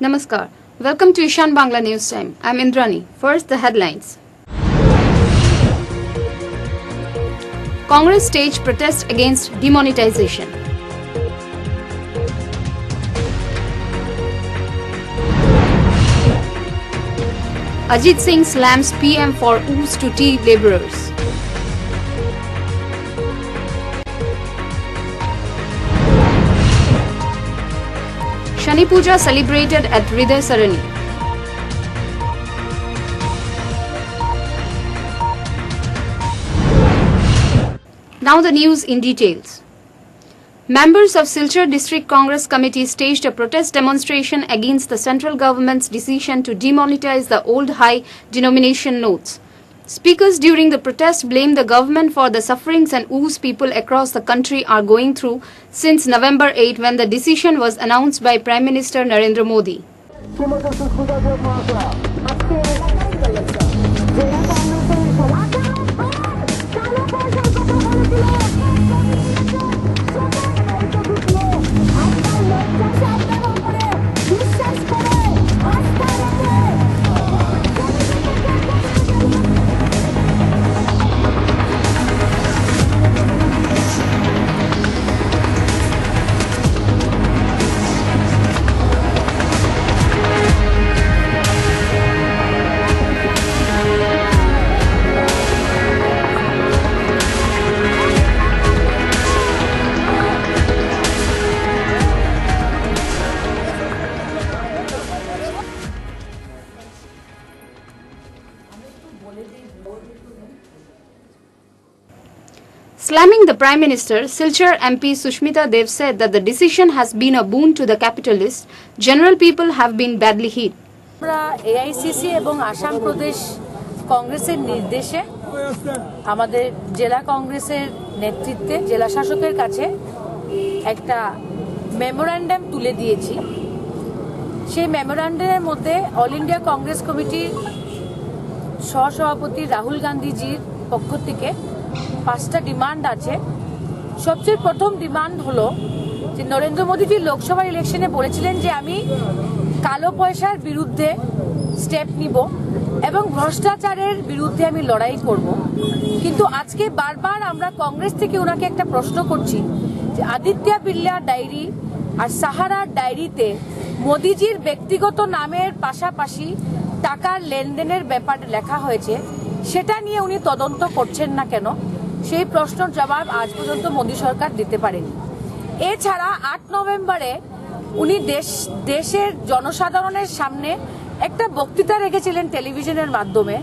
Namaskar. Welcome to Ishan Bangla News Time. I am Indrani. First, the headlines. Congress staged protest against demonetization. Ajit Singh slams PM for ooze to tea labourers. Shani Puja celebrated at Hriday Sarani. Now the news in details. Members of Silchar District Congress Committee staged a protest demonstration against the central government's decision to demonetize the old high denomination notes. Speakers during the protest blamed the government for the sufferings and woes people across the country are going through since November 8 when the decision was announced by Prime Minister Narendra Modi. Slamming the Prime Minister, Silchar MP Sushmita Dev said that the decision has been a boon to the capitalists. General people have been badly hit. AICC এবং আসাম প্রদেশ কংগ্রেসের নির্দেশে আমাদের জেলা কংগ্রেসের নেতৃত্বে জেলা শাসকের কাছে একটা মেমোরান্ডাম তুলে দিয়েছি। সেই মেমোরান্ডামের মধ্যে অল ইন্ডিয়া কংগ্রেস কমিটির সহসভাপতি রাহুল গান্ধীজির পক্ষ থেকে 5টা ডিমান্ড আছে। সবচেয়ে প্রথম ডিমান্ড হলো যে নরেন্দ্র মোদীজি লোকসভা ইলেকশনে বলেছিলেন যে আমি কালো পয়সার বিরুদ্ধে স্টেপ নিব এবং ভ্রষ্টাচারের বিরুদ্ধে আমি লড়াই করব। কিন্তু আজকে বারবার আমরা কংগ্রেস থেকে ওনাকে একটা প্রশ্ন করছি যে আদিত্য বিড়লা ডায়েরি আর সাহারা ডায়েরিতে মোদীজির ব্যক্তিগত নামের পাশাপাশি টাকার লেনদেনের ব্যাপারে লেখা হয়েছে, সেটা নিয়ে উনি তদন্ত করছেন না কেন? সেই প্রশ্নের জবাব আজ পর্যন্ত মোদী সরকার দিতে পারেনি। এছাড়া 8 নভেম্বরে উনি দেশের জনসাধারণের সামনে একটা বক্তৃতা রেখেছিলেন টেলিভিশনের মাধ্যমে।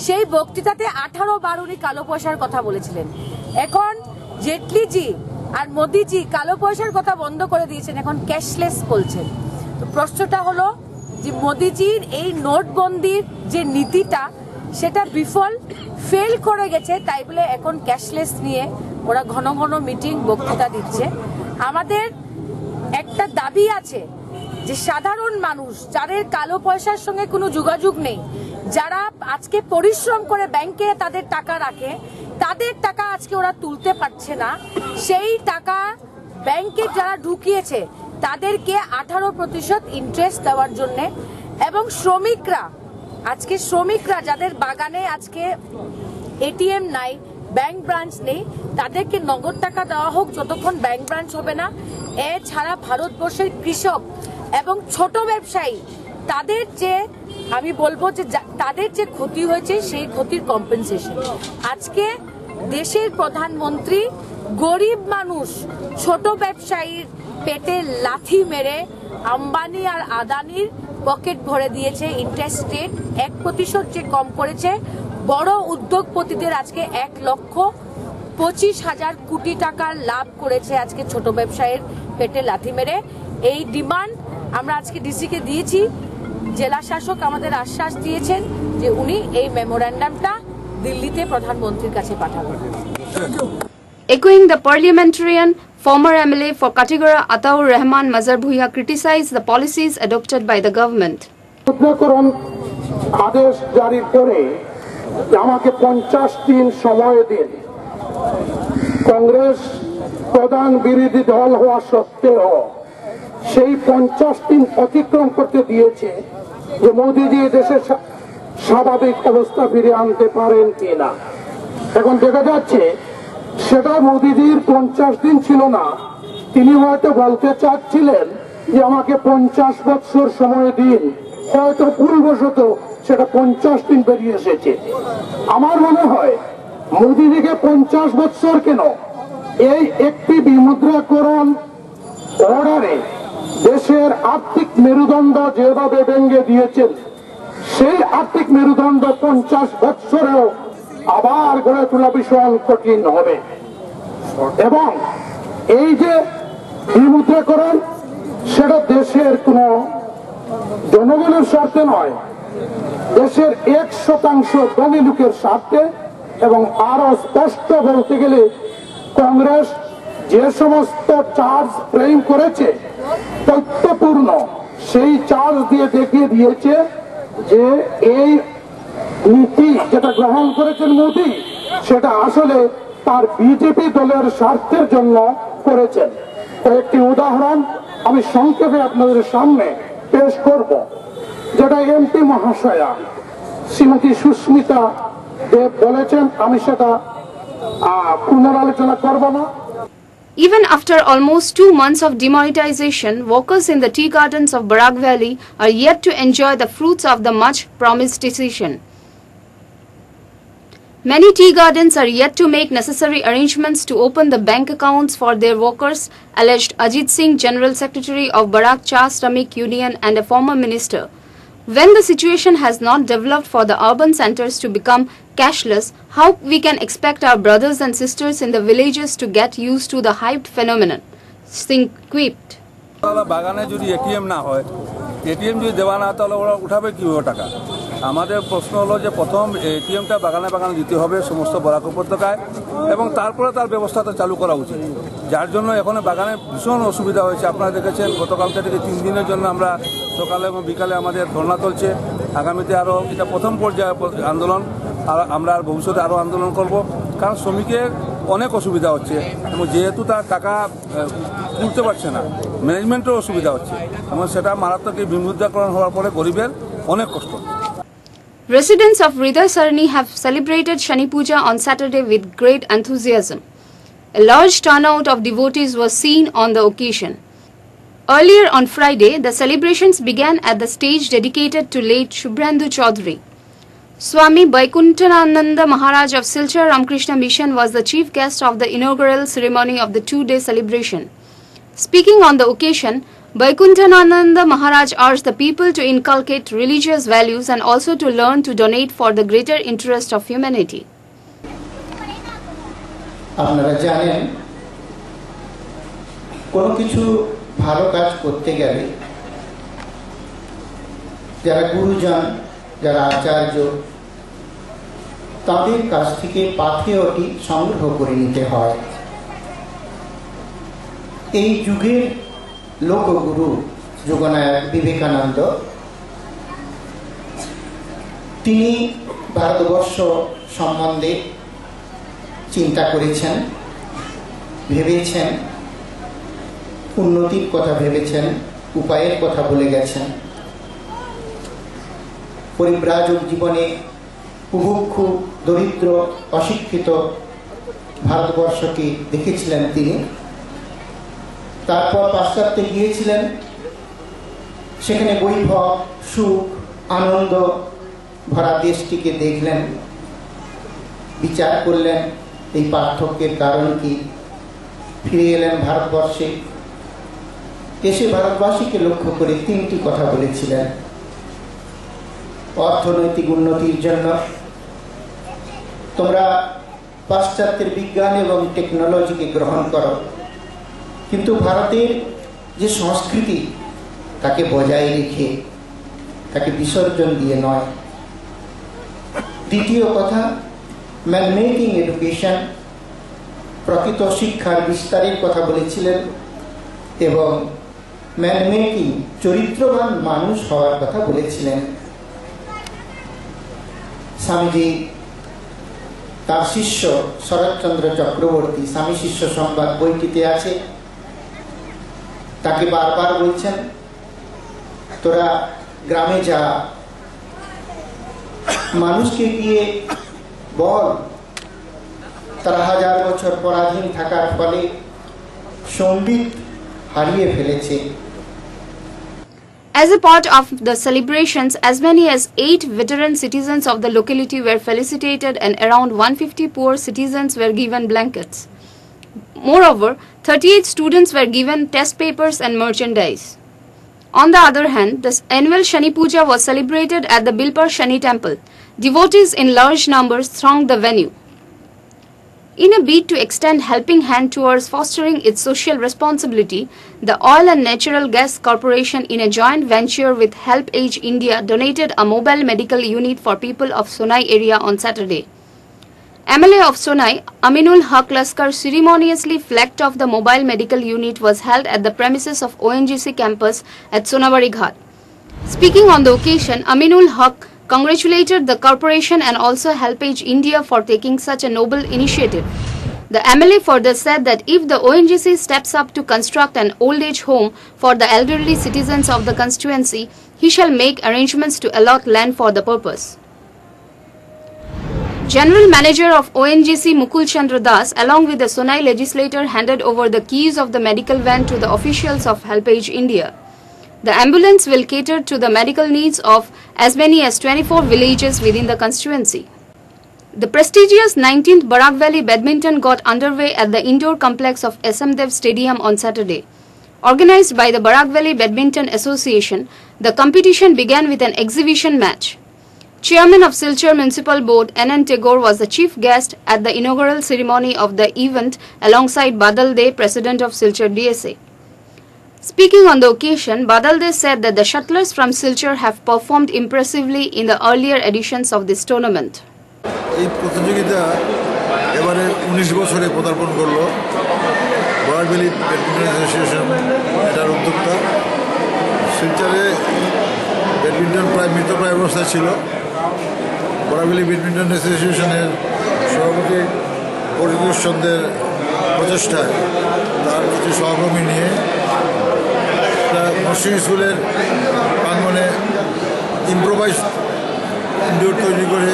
সেই বক্তৃতাতে 18 বার উনি কালো পয়সার কথা বলেছিলেন। এখন জেটলিজি আর মোদীজি কালো পয়সার কথা বন্ধ করে দিয়েছেন, এখন ক্যাশলেস বলছেন। তো প্রশ্নটা হলো যে মোদীজির এই নোটবন্দির যে নীতিটা সেটা ফেল করে গেছে, তাই বলে এখন ক্যাশলেস নিয়ে ওরা ঘন ঘন মিটিং বক্তৃতা দিচ্ছে। আমাদের একটা দাবি আছে যে সাধারণ মানুষ যাদের কালো পয়সার সঙ্গে কোনো যোগাযোগ নেই, যারা আজকে পরিশ্রম করে ব্যাংকে তাদের টাকা রাখে, তাদের টাকা আজকে ওরা তুলতে পারছে না। সেই টাকা ব্যাংকে যারা ঢুকিয়েছে তাদেরকে 18% ইন্টারেস্ট দেওয়ার জন্য, এবং শ্রমিকরা যাদের বাগানে আজকে এটিএম নাই, ব্যাংক ব্রাঞ্চ নেই, তাদেরকে নগদ টাকা দেওয়া হোক যতক্ষণ ব্যাংক ব্রাঞ্চ হবে না। এছাড়া ভারতবর্ষের কৃষক এবং ছোট ব্যবসায়ী তাদের যে আমি বলবো যে তাদের যে ক্ষতি হয়েছে সেই ক্ষতির কম্পেনসেশন। আজকে দেশের প্রধানমন্ত্রী গরিব মানুষ ছোট ব্যবসায়ীর পেটে লাথি মেরে আম্বানি আর আদানির পকেট ভরে দিয়েছে। ইন্টারেস্ট রেট 1% যে কম করেছে, বড় উদ্যোগপতিদের আজকে 1,25,000 কোটি টাকার লাভ করেছে আজকে ছোট ব্যবসায়ীর পেটে লাথি মেরে। এই ডিমান্ড আমরা আজকে ডিসিকে দিয়েছি। জেলা শাসক আমাদের আশ্বাস দিয়েছেন যে উনি এই মেমোরান্ডামটা দিল্লিতে প্রধানমন্ত্রীর কাছে পাঠাবেন। Echoing the parliamentarian, former MLA for Katigora Ataur Rahman Mazhar Bhuiya criticized the policies adopted by the government. আদেশ জারি করে আমাকে 50 দিন সময় দিন। কংগ্রেস প্রধান বিরোধী দল হওয়া সত্ত্বেও সেই 50 দিন অতিক্রম করতে দিয়েছে যে মোদিজি দেশের স্বাভাবিক অবস্থা ফিরে আনতে পারেন কিনা। এখন দেখা যাচ্ছে সেটা মোদিজির 50 দিন ছিল না, তিনি হয়তো বলতে চাচ্ছিলেন যে আমাকে 50 বছর সময় দিন, হয়তো ভুলবশত সেটা 50 দিন বেরিয়ে এসেছে। আমার মনে হয় মোদিজিকে 50 বছর কেন, এই একটি বিমুদ্রাকরণ অর্ডারে দেশের আর্থিক মেরুদণ্ড যেভাবে ভেঙে দিয়েছেন, সেই আর্থিক মেরুদণ্ড 50 বছরেও আবার গড়ে তোলা ভীষণ কঠিন হবে। এবং এই যে বিমুদ্রাকরণ, সেটা দেশের কোন জনগণের স্বার্থে নয়, দেশের 1% ধনী লোকের স্বার্থে। এবং আরো স্পষ্ট বলতে গেলে কংগ্রেস যে সমস্ত চার্জ ফ্রেম করেছে তথ্যপূর্ণ, সেই চার্জ দিয়ে দেখিয়ে দিয়েছে যে এই নীতি যেটা গ্রহণ করেছেন মোদি, সেটা আসলে তার বিজেপি দলের স্বার্থের জন্য করেছেন। কয়েকটি উদাহরণ আমি সংক্ষেপে আপনাদের সামনে পেশ করব, যেটা এমপি মহাশয়া শ্রীমতী সুস্মিতা দেব বলেছেন, আমি সেটা পুনরালোচনা করব না। Even after almost 2 months of demonetization, workers in the tea gardens of Barak Valley are yet to enjoy the fruits of the much-promised decision. Many tea gardens are yet to make necessary arrangements to open the bank accounts for their workers, alleged Ajit Singh, General Secretary of Barak Cha Shramik Union and a former minister. When the situation has not developed for the urban centers to become cashless, how we can expect our brothers and sisters in the villages to get used to the hyped phenomenon? Singh quipped. বাগানে যদি ATM না হয়, ATM যদি দেওয়া না, তাহলে ওরা উঠাবে কিভাবে টাকা? আমাদের প্রশ্ন হলো যে প্রথম এটিএমটা বাগানে বাগানে দিতে হবে সমস্ত বরাক উপত্যকায়, এবং তারপরে তার ব্যবস্থাটা চালু করা উচিত। যার জন্য এখন বাগানে ভীষণ অসুবিধা হয়েছে। আপনারা দেখেছেন গতকালকে থেকে 3 দিনের জন্য আমরা সকালে এবং বিকালে আমাদের ধর্ণা চলছে। আগামীতে আরও এটা প্রথম পর্যায়ে আন্দোলন, আর আমরা আর ভবিষ্যতে আরও আন্দোলন করব, কারণ শ্রমিকের অনেক অসুবিধা হচ্ছে এবং যেহেতু তার টাকা তুলতে পারছে না, ম্যানেজমেন্টের অসুবিধা হচ্ছে এবং সেটা মারাত্মক বিমুদ্রাকরণ হওয়ার পরে গরিবের অনেক কষ্ট। Residents of Hriday Sarani have celebrated Shani Puja on Saturday with great enthusiasm. A large turnout of devotees was seen on the occasion. Earlier on Friday, the celebrations began at the stage dedicated to late Shubhrandu Chaudhary. Swami Vaikunthananda Maharaj of Silchar Ramakrishna Mission was the chief guest of the inaugural ceremony of the 2-day celebration. Speaking on the occasion, Vaikunthananda Maharaj urged the people to inculcate religious values and also to learn to donate for the greater interest of humanity. আপনারা জানেন, কোনো কিছু ভালো কাজ করতে গেলে যারা গুরুজন, যারা আচার্য, তাদের কাছ থেকে পাথেয়টি সংগ্রহ করে নিতে হয়। এই যুগের লোকগুরু যোগনায়ক বিবেকানন্দ, তিনি ভারতবর্ষ সম্বন্ধে চিন্তা করেছেন, ভেবেছেন, উন্নতির কথা ভেবেছেন, উপায়ের কথা বলে গেছেন। পরিব্রাজক জীবনে বুভুক্ষু, দরিদ্র, অশিক্ষিত ভারতবর্ষকে দেখেছিলেন তিনি। তারপর পাশ্চাত্যে গিয়েছিলেন, সেখানে বৈভব, সুখ, আনন্দ ভরা দেশটিকে দেখলেন, বিচার করলেন এই পার্থক্যের কারণ কি। ফিরে এলেন ভারতবর্ষে, এসে ভারতবাসীকে লক্ষ্য করে 3টি কথা বলেছিলেন। অর্থনৈতিক উন্নতির জন্য তোমরা পাশ্চাত্যের বিজ্ঞান এবং টেকনোলজিকে গ্রহণ করো, কিন্তু ভারতের যে সংস্কৃতি তাকে বজায় রেখে, তাকে বিসর্জন দিয়ে নয়। দ্বিতীয় কথা, ম্যান মেকিং এডুকেশন, প্রকৃত শিক্ষার বিস্তারের কথা বলেছিলেন, এবং ম্যান মেকিং, চরিত্রবান মানুষ হওয়ার কথা বলেছিলেন। স্বামীজি তার শিষ্য শরৎচন্দ্র চক্রবর্তী, স্বামী শিষ্য সংবাদ বইটিতে আছে, তাকে বারবার বলছেন তোরা গ্রামে যা, মানুষকে গিয়ে বল তারা হাজার বছর পরাধীন থাকার ফলে সম্বিত হারিয়ে ফেলেছে। As a part of the celebrations, as many as 8 veteran citizens of the locality were felicitated and around 150 poor citizens were given blankets. Moreover, 38 students were given test papers and merchandise. On the other hand, the annual Shani Puja was celebrated at the Bilpar Shani temple. Devotees in large numbers thronged the venue. In a bid to extend helping hand towards fostering its social responsibility, the Oil and Natural Gas Corporation, in a joint venture with HelpAge India, donated a mobile medical unit for people of Sonai area on Saturday. MLA of Sonai, Aminul Haq Laskar, ceremoniously flagged off the mobile medical unit was held at the premises of ONGC campus at Sonabari Ghat. Speaking on the occasion, Aminul Haq congratulated the corporation and also HelpAge India for taking such a noble initiative. The MLA further said that if the ONGC steps up to construct an old age home for the elderly citizens of the constituency, he shall make arrangements to allot land for the purpose. General Manager of ONGC Mukul Chandra Das, along with the Sonai legislator, handed over the keys of the medical van to the officials of HelpAge India. The ambulance will cater to the medical needs of as many as 24 villages within the constituency. The prestigious 19th Barak Valley Badminton got underway at the indoor complex of SM Dev Stadium on Saturday. Organized by the Barak Valley Badminton Association, the competition began with an exhibition match. Chairman of Silchar Municipal Board, N.N. Tagore, was the chief guest at the inaugural ceremony of the event alongside Badal De, President of Silchar DSA. Speaking on the occasion, Badal De said that the shuttlers from Silchar have performed impressively in the earlier editions of this tournament. এই প্রতিযোগিতা এবারে 19 বছরে পদার্পণ করলো। Barack valley badminton association এটার উদ্যোক্তা। শিলচরে badminton প্রায় মৃতপ্রায় অবস্থায় ছিল। বারাক ভ্যালি ব্যাডমিন্টন অ্যাসোসিয়েশনের সভাপতি পরিতোষ চন্দ্রের প্রচেষ্টায় তার কিছু সহকর্মী নিয়ে নার্সিং স্কুলের প্রাঙ্গণে ইম্প্রোভাইজ ইনডোর তৈরি করে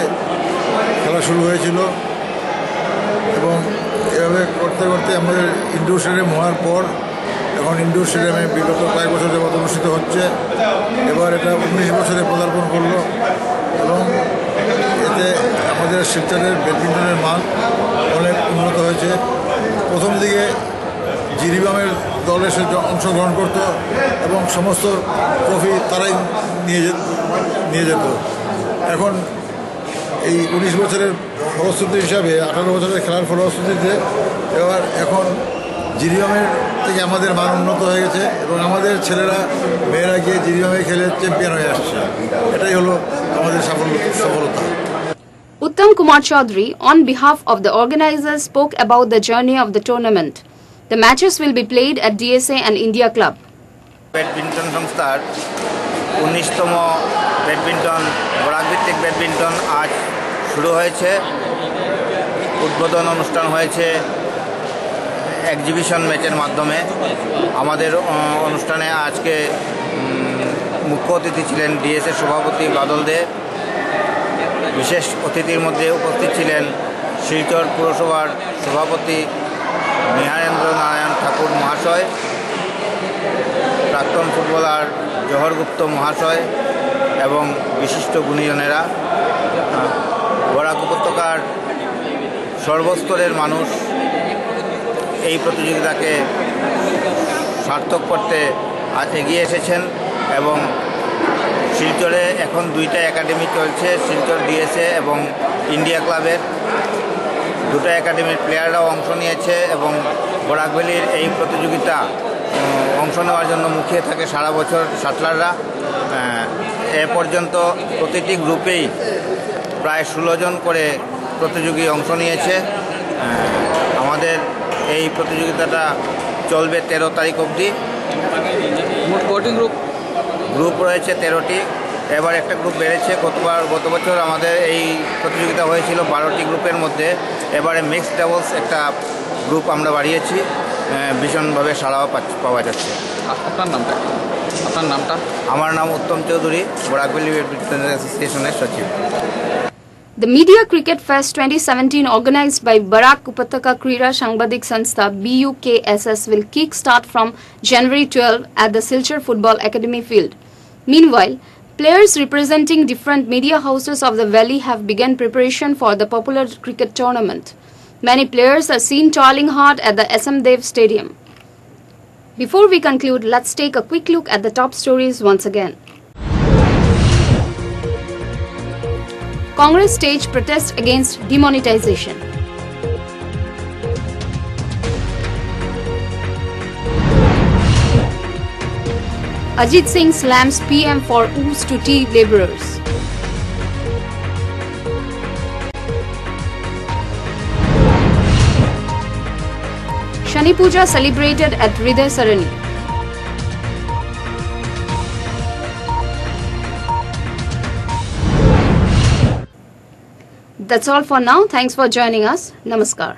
খেলা শুরু হয়েছিল এবং এভাবে করতে করতে আমাদের ইনডোর স্টেডিয়াম হওয়ার পর এখন ইনডোর স্টেডিয়ামে বিগত কয়েক বছর যাবত অনুষ্ঠিত হচ্ছে। এবার এটা 19 বছরে পদার্পণ করলো এবং এতে আমাদের শিলচরের ব্যাডমিন্টনের মান অনেক উন্নত হয়েছে। প্রথম দিকে জিরিবামের দল এসে অংশগ্রহণ করত এবং সমস্ত ট্রফি তারাই নিয়ে যেত। এখন এই 19 বছরের ফলশ্রুতি হিসাবে 18 বছরের খেলার ফলশ্রুতিতে এখন জিরিবামের থেকে আমাদের মান উন্নত হয়ে গেছে এবং আমাদের ছেলেরা মেয়েরা গিয়ে জিরিবামে খেলে চ্যাম্পিয়ন হয়ে আসছে। এটাই হলো আমাদের সফলতা। Uttam Kumar Chaudhary, on behalf of the organizers, spoke about the journey of the tournament. The matches will be played at DSA and India Club. Badminton সংস্থার 19তম ব্যাডমিন্টন বরাক ভিত্তিক ব্যাডমিন্টন আজ শুরু হয়েছে। উদ্বোধন অনুষ্ঠান হয়েছে এক্সিবিশন ম্যাচের মাধ্যমে। আমাদের অনুষ্ঠানে আজকে মুখ্য অতিথি ছিলেন ডিএসএ সভাপতি বাদল দে। বিশেষ অতিথির মধ্যে উপস্থিত ছিলেন শিলচর পুরসভার সভাপতি নিহারেন্দ্র নারায়ণ ঠাকুর মহাশয়, প্রাক্তন ফুটবলার জহর গুপ্ত মহাশয় এবং বিশিষ্ট গুণীজনেরা। বরাক উপত্যকার সর্বস্তরের মানুষ এই প্রতিযোগিতাকে সার্থক করতে আজ এগিয়ে এসেছেন এবং শিলচরে এখন 2টা একাডেমি চলছে, শিলচর ডিএসএ এবং ইন্ডিয়া ক্লাবের। 2টা একাডেমির প্লেয়াররাও অংশ নিয়েছে এবং বরাক ভ্যালির এই প্রতিযোগিতা অংশ নেওয়ার জন্য মুখিয়ে থাকে সারা বছর শাটলাররা। এ পর্যন্ত প্রতিটি গ্রুপেই প্রায় 16 জন করে প্রতিযোগী অংশ নিয়েছে। আমাদের এই প্রতিযোগিতাটা চলবে 13 তারিখ অবধি। মোট কটি গ্রুপ রয়েছে 13টি। এবার একটা গ্রুপ বেড়েছে। গত বছর আমাদের এই প্রতিযোগিতা হয়েছিল 12টি গ্রুপের মধ্যে। এবারে মিক্সড ডাবলস একটা গ্রুপ আমরা বাড়িয়েছি ভীষণভাবে সাড়াও পাওয়া যাচ্ছে। আপনার নামটা? আমার নাম উত্তম চৌধুরী, বরাকভ্যালি ব্যাডমিন্টন অ্যাসোসিয়েশনের সচিব। The Media Cricket Fest 2017 organized by Barak Upattaka Krira Sangbadik Sanstha BUKSS will kick-start from January 12 at the Silchar Football Academy field. Meanwhile, players representing different media houses of the valley have begun preparation for the popular cricket tournament. Many players are seen toiling hard at the SM Dev Stadium. Before we conclude, let's take a quick look at the top stories once again. Congress staged protest against demonetization. Ajit Singh slams PM for ooze to tea labourers. Shani Puja celebrated at Hriday Sarani. That's all for now. Thanks for joining us. Namaskar.